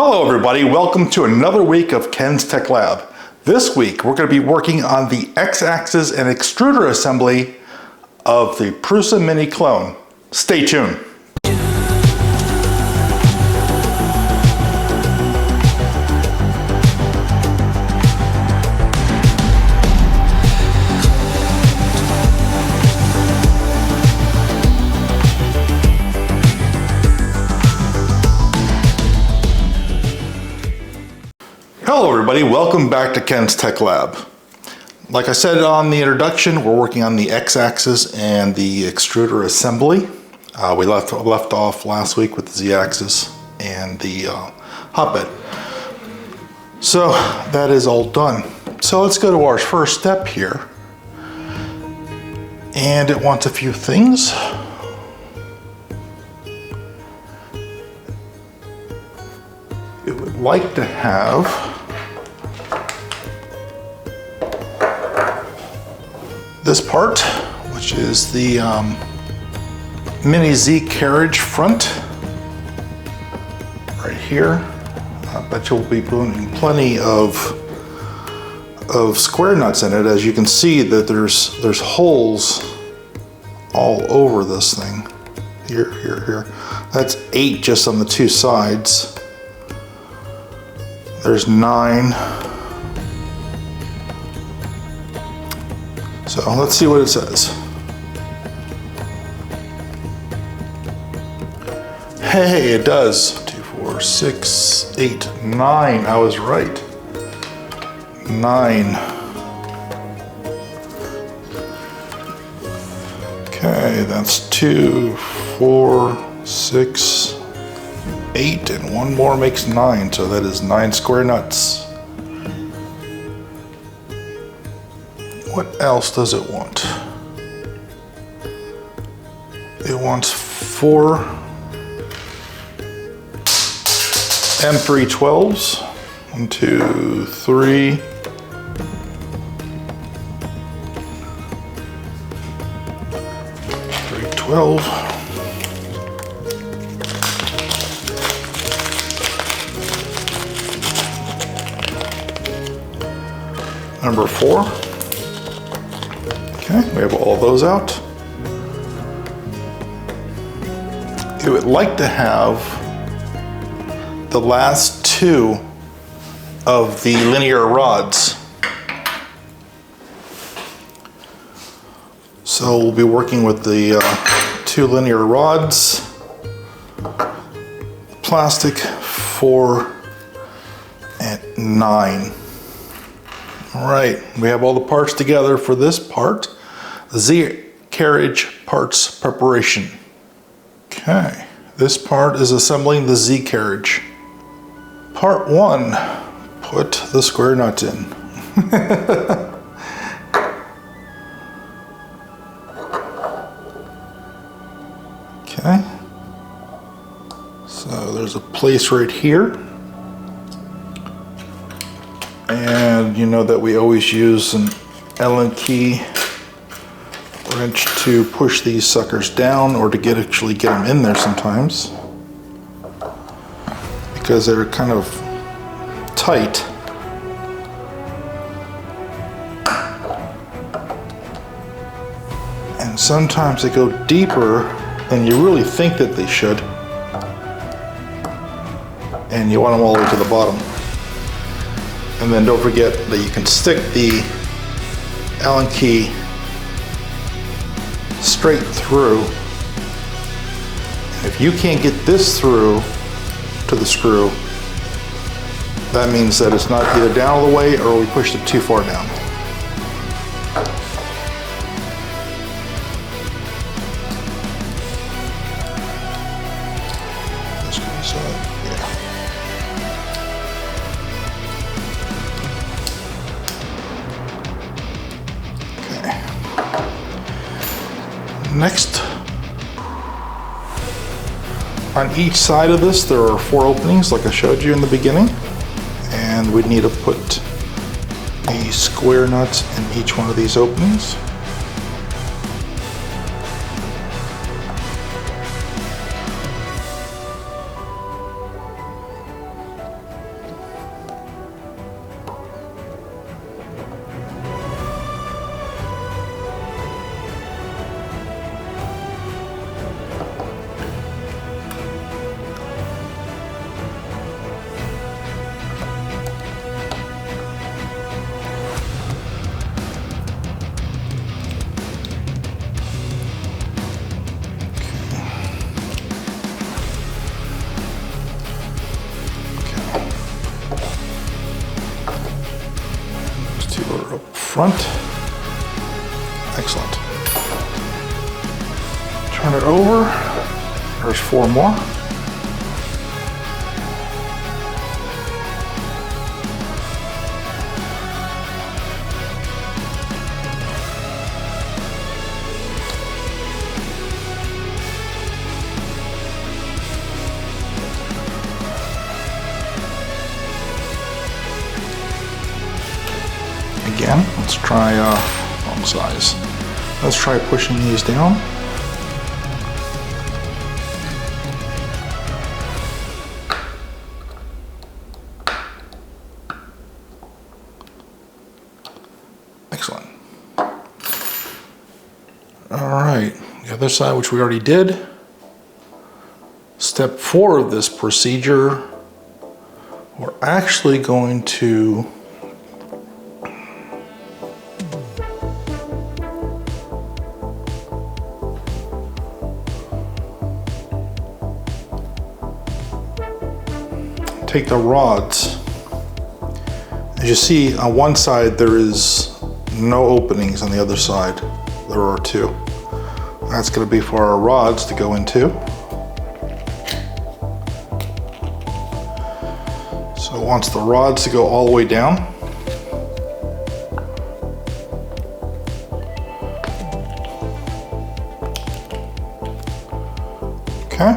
Hello everybody, welcome to another week of Ken's Tech Lab. This week we're going to be working on the X-axis and extruder assembly of the PRUSA Mini clone. Stay tuned. Hello everybody, welcome back to Ken's Tech Lab. Like I said on the introduction, we're working on the X-axis and the extruder assembly. We left off last week with the Z-axis and the hotbed. So that is all done. So let's go to our first step here. And it wants a few things. It would like to have this part, which is the mini Z-carriage front, right here. I bet you'll be putting plenty of square nuts in it. As you can see that there's holes all over this thing. Here. That's 8 just on the two sides. There's 9. So let's see what it says. Hey, it does. 2, 4, 6, 8, 9. I was right. 9. Okay, that's 2, 4, 6, 8, and one more makes 9. So that is 9 square nuts. What else does it want? It wants 4 M312s. 1, 2, 3. 312. Number 4. Okay, we have all those out. It would like to have the last 2 of the linear rods. So we'll be working with the 2 linear rods, plastic 4 and 9. All right, we have all the parts together for this part. The Z-carriage parts preparation. Okay, this part is assembling the Z-carriage. Part 1, put the square nuts in. Okay, so there's a place right here. And you know that we always use an Allen key wrench to push these suckers down, or to actually get them in there sometimes, because they're kind of tight. And sometimes they go deeper than you really think that they should, and you want them all the way to the bottom. And then don't forget that you can stick the Allen key straight through. If you can't get this through to the screw, that means that it's not either down all the way or we pushed it too far down. Next, on each side of this there are 4 openings like I showed you in the beginning, and we need to put a square nut in each one of these openings. front. Excellent. Turn it over. There's 4 more. Again, let's try wrong size. Let's try pushing these down. Excellent. All right, the other side, which we already did. Step 4 of this procedure, we're actually going to take the rods. As you see, on one side there is no openings, on the other side there are 2. That's going to be for our rods to go into. So it wants the rods to go all the way down. Okay,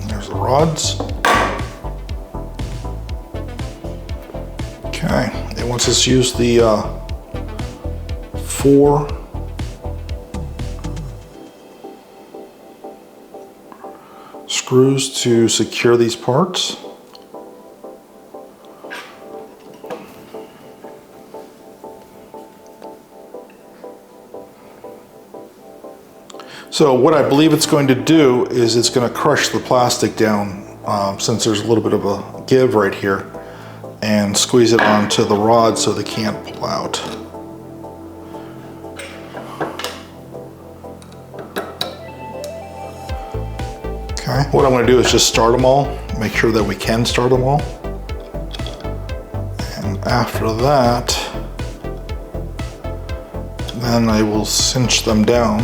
there's the rods. Okay, it wants us to use the 4 screws to secure these parts. So what I believe it's going to do is it's going to crush the plastic down since there's a little bit of a give right here, and squeeze it onto the rod so they can't pull out. Okay, what I'm going to do is just start them all, make sure that we can start them all. And after that, then I will cinch them down.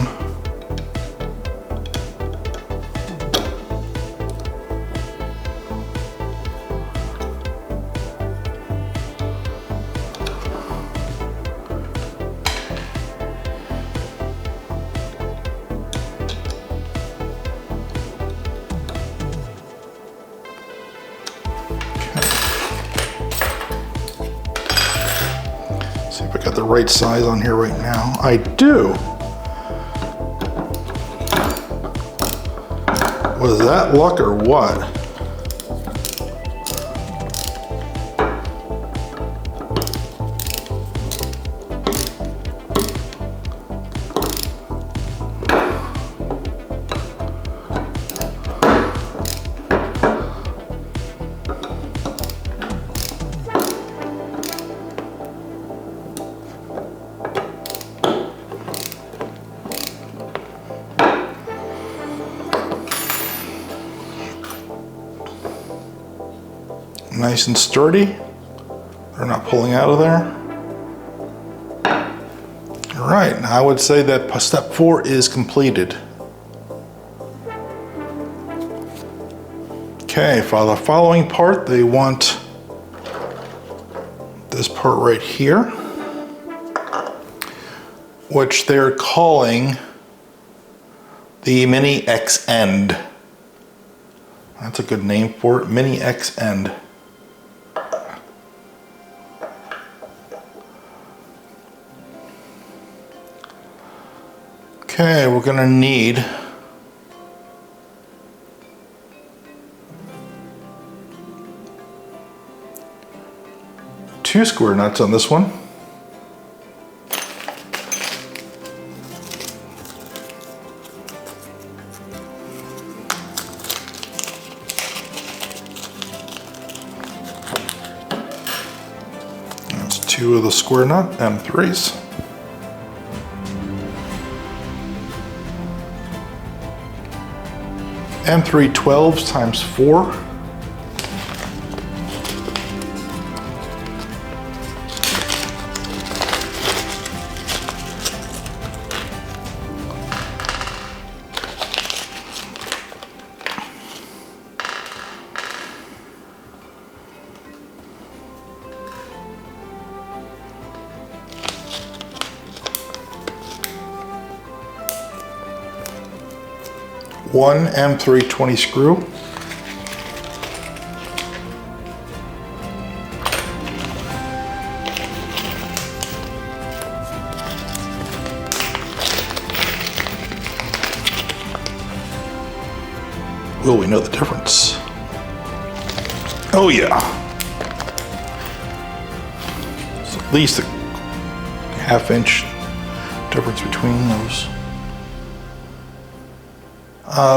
See if I got the right size on here right now. I do. Was that luck or what? Nice and sturdy. They're not pulling out of there. All right, I would say that step 4 is completed. Okay, for the following part, they want this part right here, which they're calling the mini X end. That's a good name for it, mini X end. Okay, we're gonna need two square nuts on this one. That's 2 of the square nut M3s. M3 12s times 4. one M320 screw. Will we know the difference? Oh yeah. It's at least a half-inch difference between those.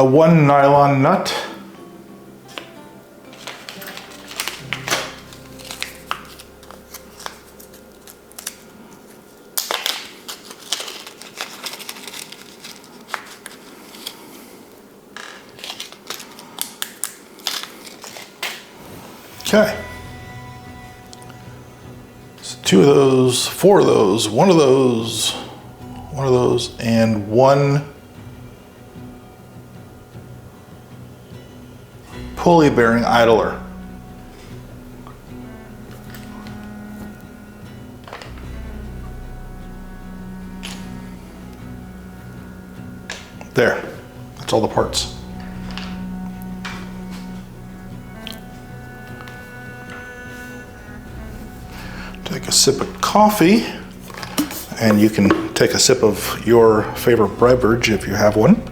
One nylon nut. Okay. So 2 of those, 4 of those, 1 of those, 1 of those, and 1 pulley bearing idler. There, that's all the parts. Take a sip of coffee, and you can take a sip of your favorite beverage if you have one.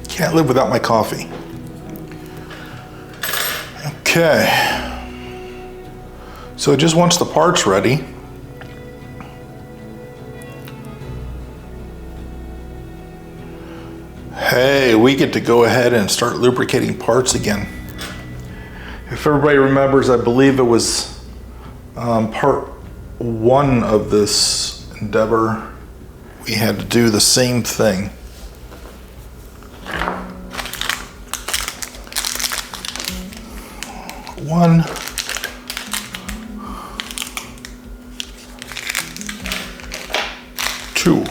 Can't live without my coffee. Okay. So just once the part's ready, hey, we get to go ahead and start lubricating parts again. If everybody remembers, I believe it was part 1 of this endeavor, we had to do the same thing. One, two.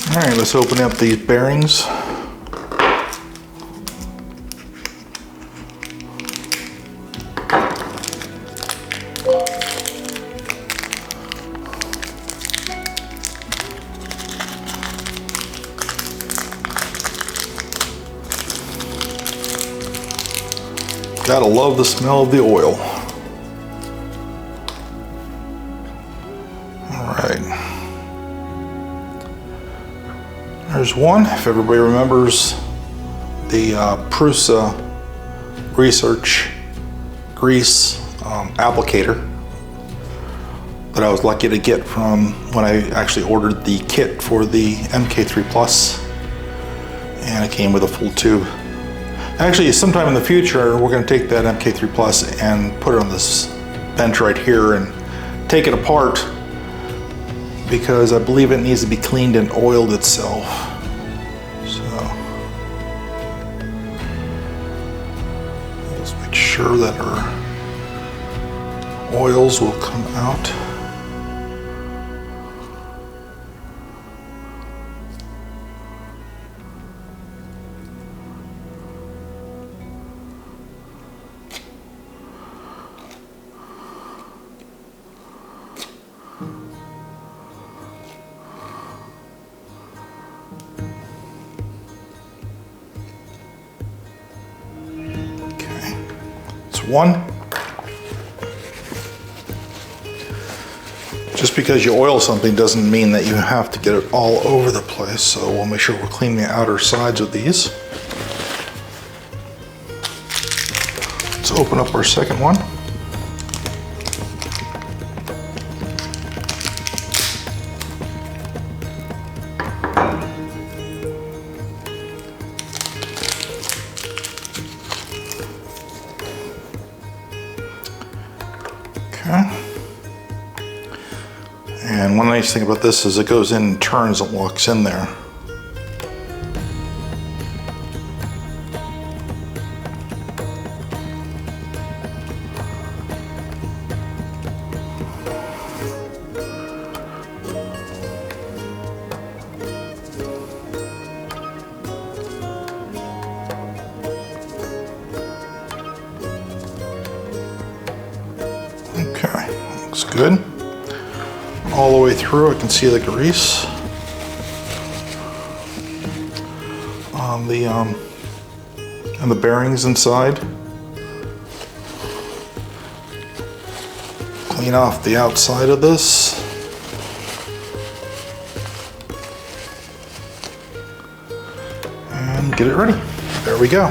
All right, let's open up these bearings. Gotta love the smell of the oil. All right. There's one, if everybody remembers, the PRUSA research grease applicator that I was lucky to get from when I actually ordered the kit for the MK3 Plus, and it came with a full tube. Actually, sometime in the future, we're going to take that MK3 Plus and put it on this bench right here and take it apart, because I believe it needs to be cleaned and oiled itself. So let's make sure that our oils will come out. One. Just because you oil something doesn't mean that you have to get it all over the place, so we'll make sure we're cleaning the outer sides of these. Let's open up our second one. And one nice thing about this is it goes in and turns and locks in there. good. All the way through, I can see the grease on the and the bearings inside. Clean off the outside of this. And get it ready. There we go.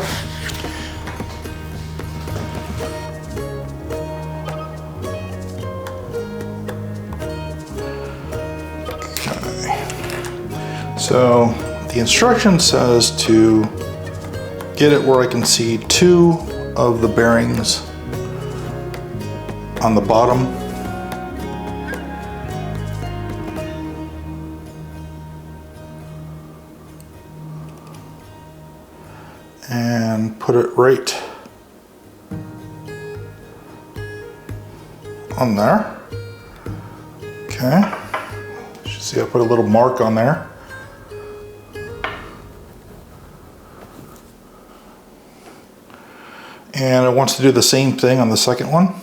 So the instruction says to get it where I can see 2 of the bearings on the bottom. And put it right on there. Okay. You should see I put a little mark on there. And it wants to do the same thing on the second one.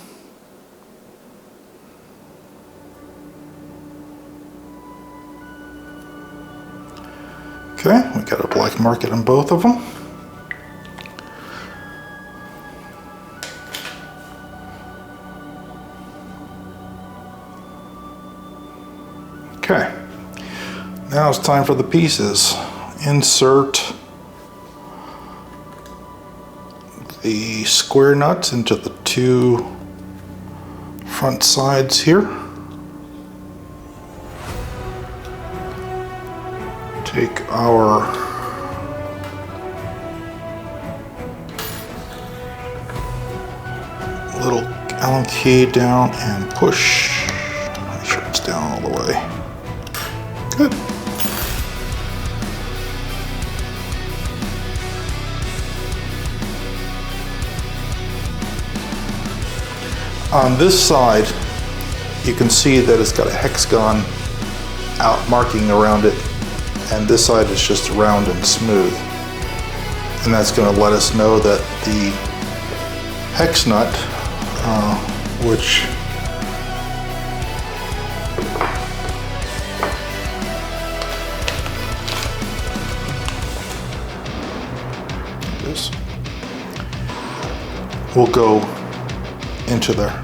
Okay, we got a black market on both of them. Okay, now it's time for the pieces. Insert the square nuts into the 2 front sides here. Take our little Allen key down and push. Make sure it's down all the way. Good. On this side, you can see that it's got a hexagon out marking around it, and this side is just round and smooth. And that's going to let us know that the hex nut, which this will go into there.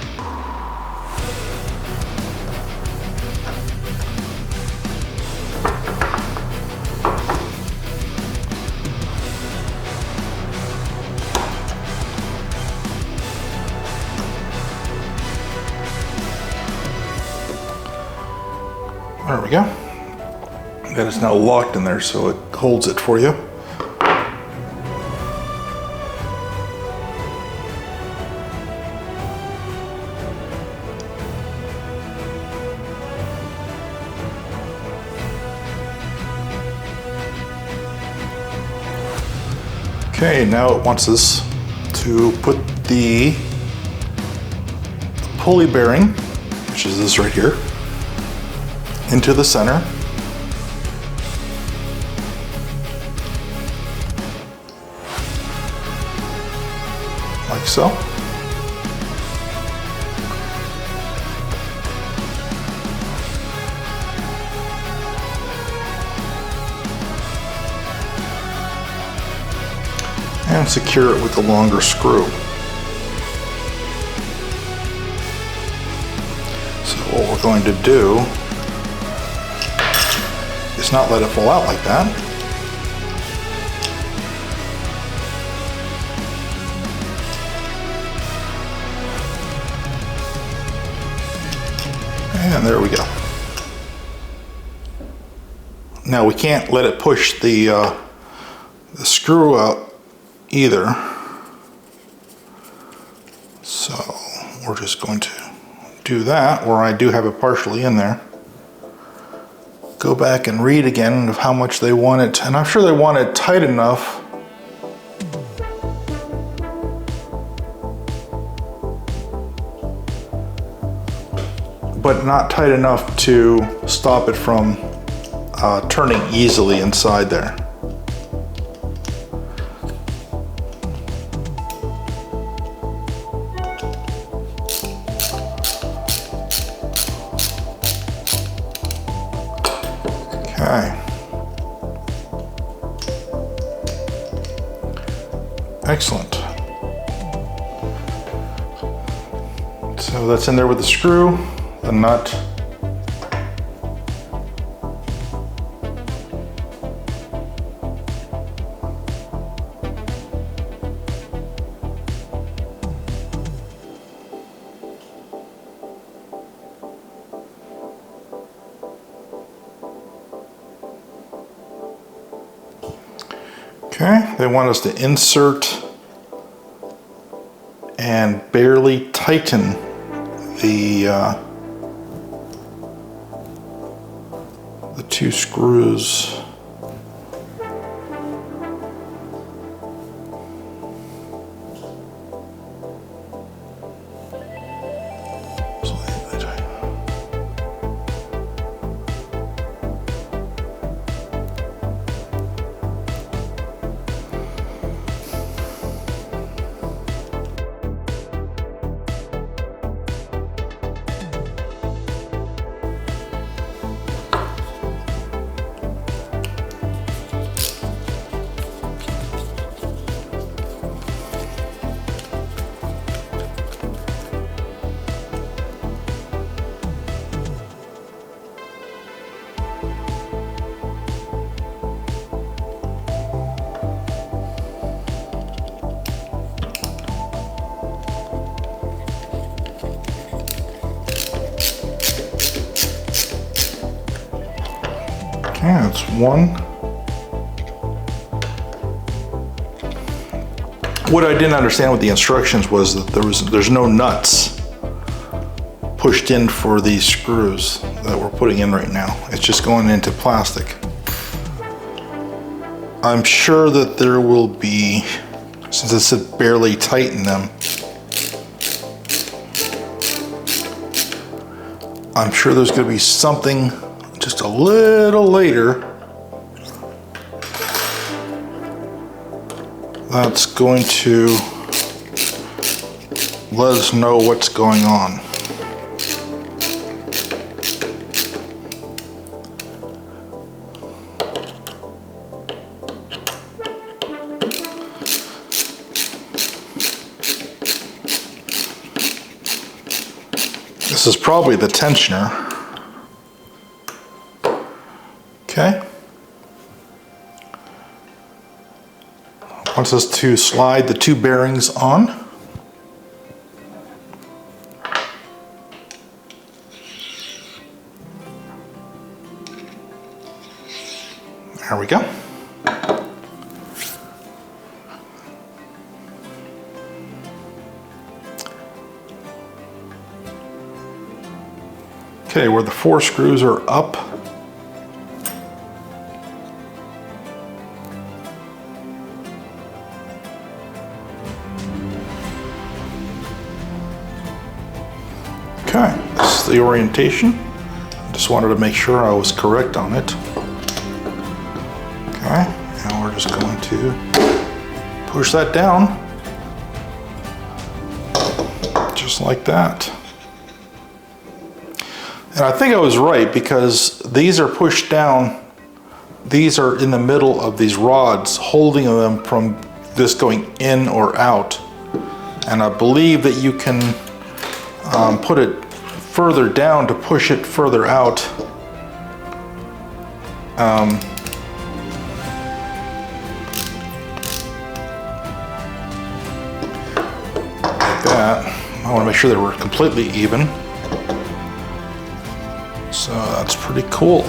There we go. That is now locked in there, so it holds it for you. Okay, now it wants us to put the pulley bearing, which is this right here, into the center. Like so. And secure it with the longer screw. So what we're going to do is not let it fall out like that. And there we go. Now we can't let it push the screw out either. So we're just going to do that where I do have it partially in there. Go back and read again of how much they want it, and I'm sure they want it tight enough but not tight enough to stop it from turning easily inside there. Okay. Excellent. So that's in there with the screw, the nut. Okay, they want us to insert and barely tighten the two screws. Okay, that's one. What I didn't understand with the instructions was that there's no nuts pushed in for these screws that we're putting in right now. It's just going into plastic. I'm sure that there will be, since it said barely tighten them, I'm sure there's going to be something just a little later that's going to let us know what's going on. This is probably the tensioner. Okay. Wants us to slide the two bearings on. There we go. Okay, where the four screws are up, okay, this is the orientation. Just wanted to make sure I was correct on it. Okay, and we're just going to push that down, just like that. And I think I was right, because these are pushed down. These are in the middle of these rods, holding them from this going in or out. And I believe that you can put it further down to push it further out. Like that. I want to make sure that we're completely even. So that's pretty cool.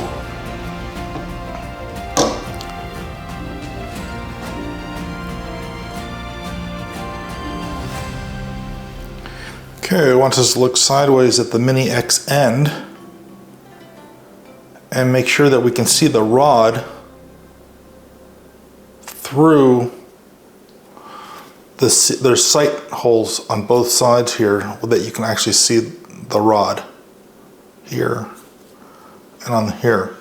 Okay, it wants us to look sideways at the Mini X end and make sure that we can see the rod through the, there's sight holes on both sides here that you can actually see the rod here and on here.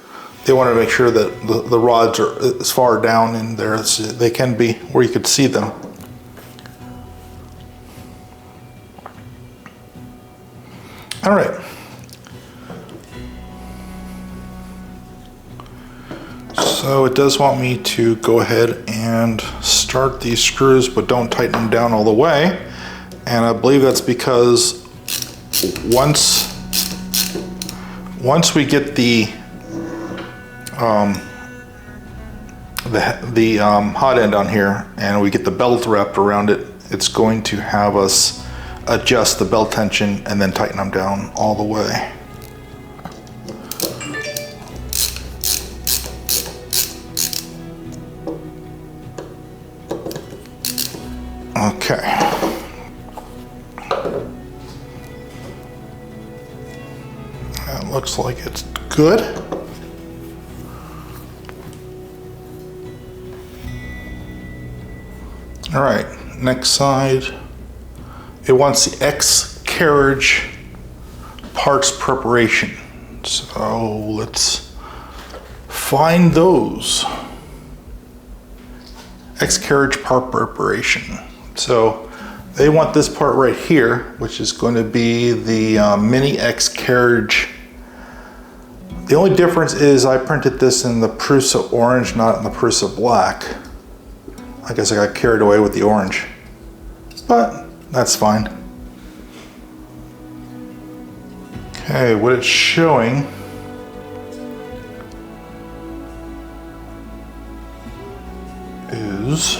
They want to make sure that the rods are as far down in there as they can be, where you could see them. All right. So it does want me to go ahead and start these screws, but don't tighten them down all the way. And I believe that's because once we get the hot end on here and we get the belt wrapped around it, it's going to have us adjust the belt tension and then tighten them down all the way. Okay. That looks like it's good. All right, next side. It wants the X-carriage parts preparation. So let's find those. X-carriage part preparation. So they want this part right here, which is going to be the mini X-carriage. The only difference is I printed this in the PRUSA orange, not in the PRUSA black. I guess I got carried away with the orange, but that's fine. Okay, what it's showing is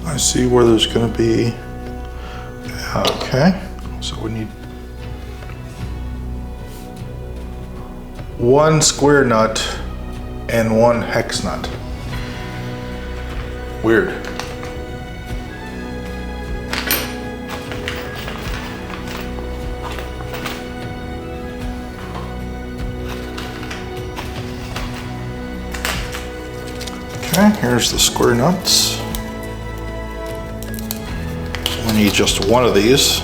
I see where there's going to be, okay, so we need one square nut and one hex nut. Weird. Okay, here's the square nuts. We need just one of these.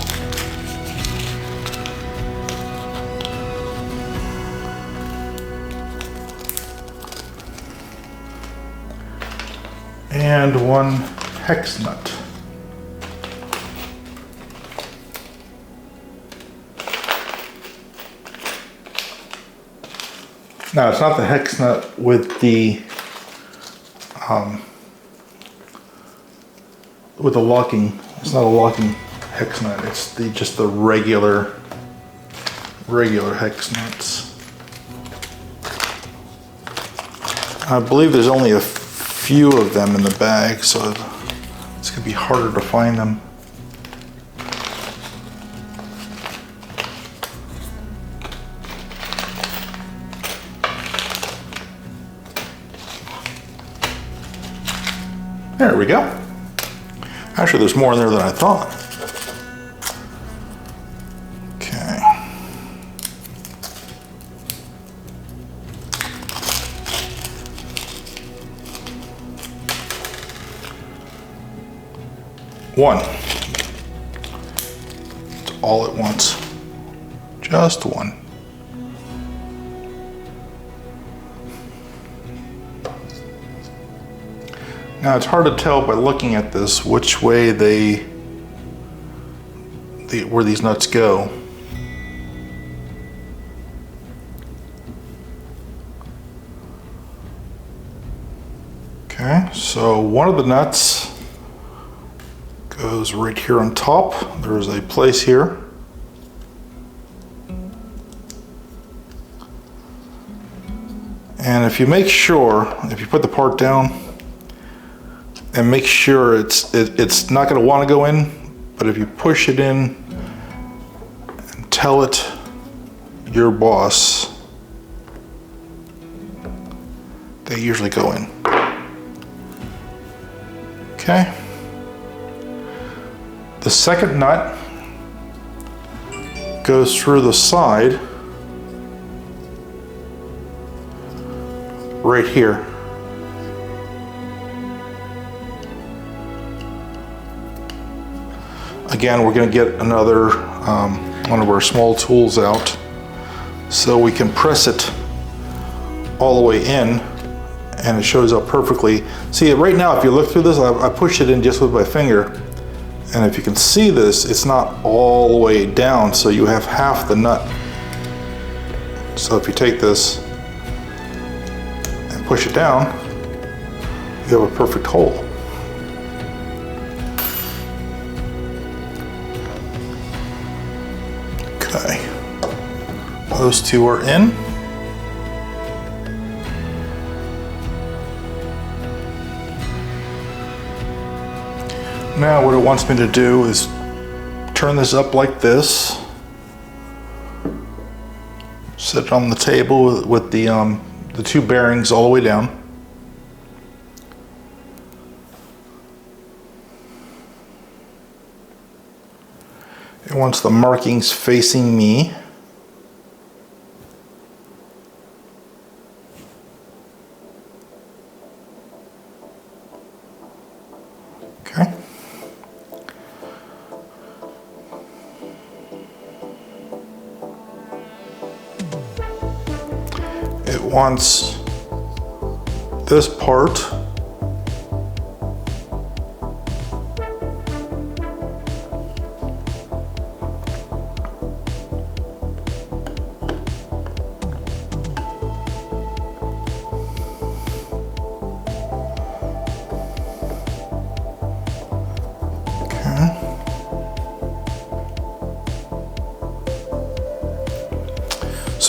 And one hex nut. Now it's not the hex nut with the locking. It's not a locking hex nut. It's just the regular hex nuts. I believe there's only a few of them in the bag, so it's gonna be harder to find them. There we go. Actually, there's more in there than I thought. Okay. One. It's all at once. Just one. Now it's hard to tell by looking at this which way where these nuts go. Okay, so one of the nuts goes right here on top. There's a place here. And if you make sure, if you put the part down and make sure it's not going to want to go in, but if you push it in and tell it your boss, they usually go in. Okay. The second nut goes through the side right here. Again, we're going to get another one of our small tools out so we can press it all the way in, and it shows up perfectly. See, right now, if you look through this, I pushed it in just with my finger, and if you can see this, it's not all the way down, so you have half the nut. So if you take this and push it down, you have a perfect hole. Okay, those two are in. Now what it wants me to do is turn this up like this, set it on the table with the two bearings all the way down. It wants the markings facing me. Okay. It wants this part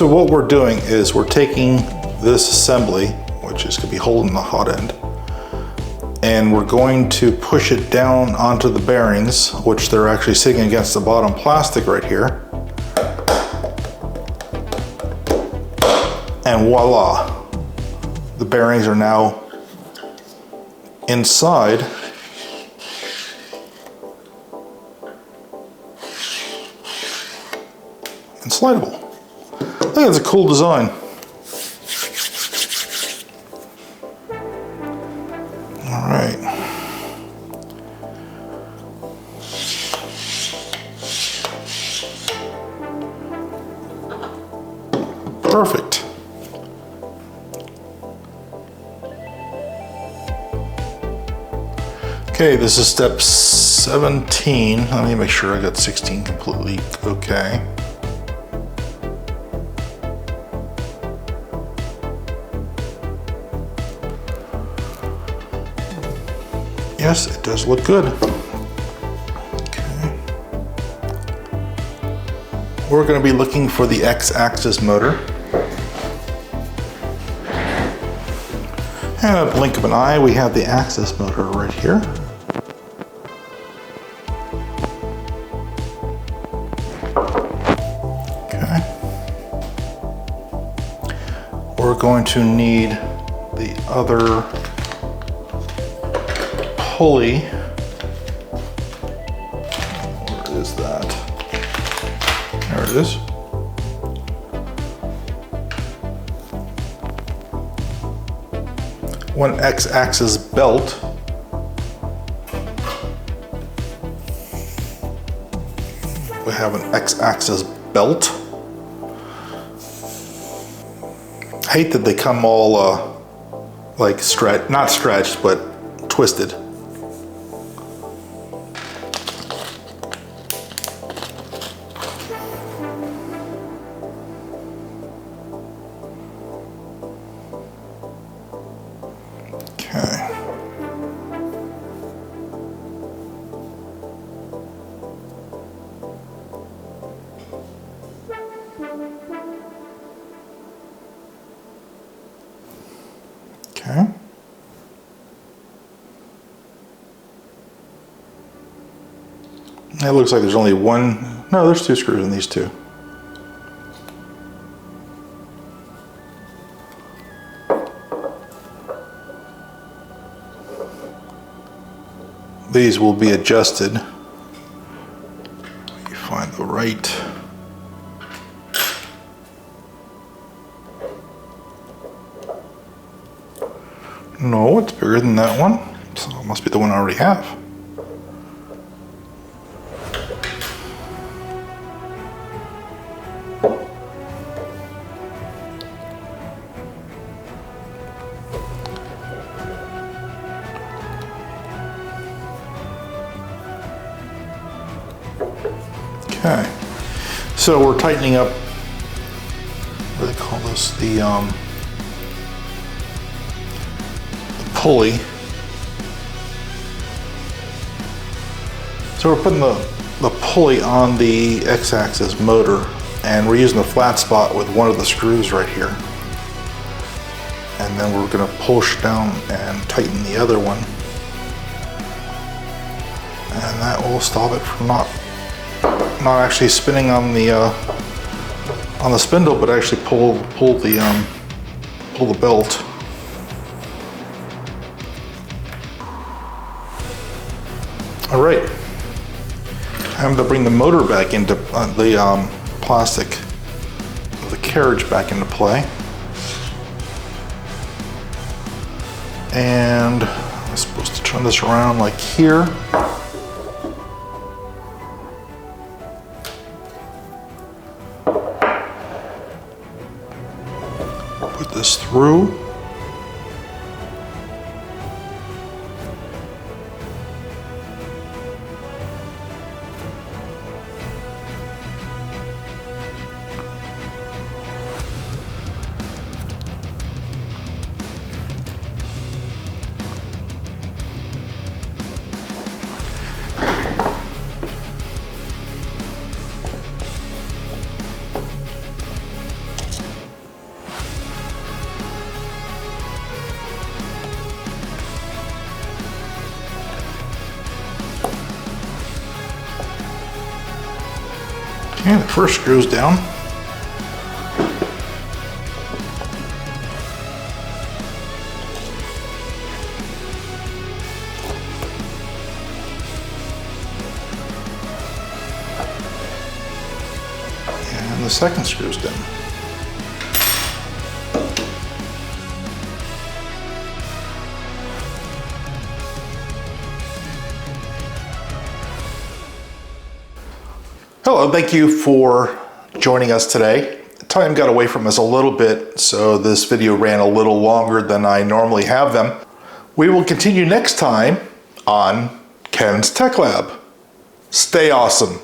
So what we're doing is we're taking this assembly, which is going to be holding the hot end, and we're going to push it down onto the bearings, which they're actually sitting against the bottom plastic right here. And voila, the bearings are now inside. And slidable. I think that's a cool design. All right. Perfect. Okay, this is step 17. Let me make sure I got 16 completely okay. Yes, it does look good. Okay. We're going to be looking for the X-axis motor. And at a blink of an eye, we have the axis motor right here. Okay. We're going to need the other pulley. Where is that? There it is. One X-axis belt. We have an X-axis belt. I hate that they come all like not stretched, but twisted. Okay. It looks like there's only one. No, there's two screws in these two. These will be adjusted. You find the right. No, it's bigger than that one, so it must be the one I already have. Okay, so we're tightening up, what do they call this, the pulley. So we're putting the pulley on the X-axis motor, and we're using the flat spot with one of the screws right here. And then we're going to push down and tighten the other one. And that will stop it from not actually spinning on the spindle, but actually pull the belt. All right, I'm going to bring the motor back into the plastic of the carriage back into play, and I'm supposed to turn this around like here. Put this through. Okay, the first screw's down. And the second screw's down. Hello, thank you for joining us today. Time got away from us a little bit, so this video ran a little longer than I normally have them. We will continue next time on Ken's Tech Lab. Stay awesome.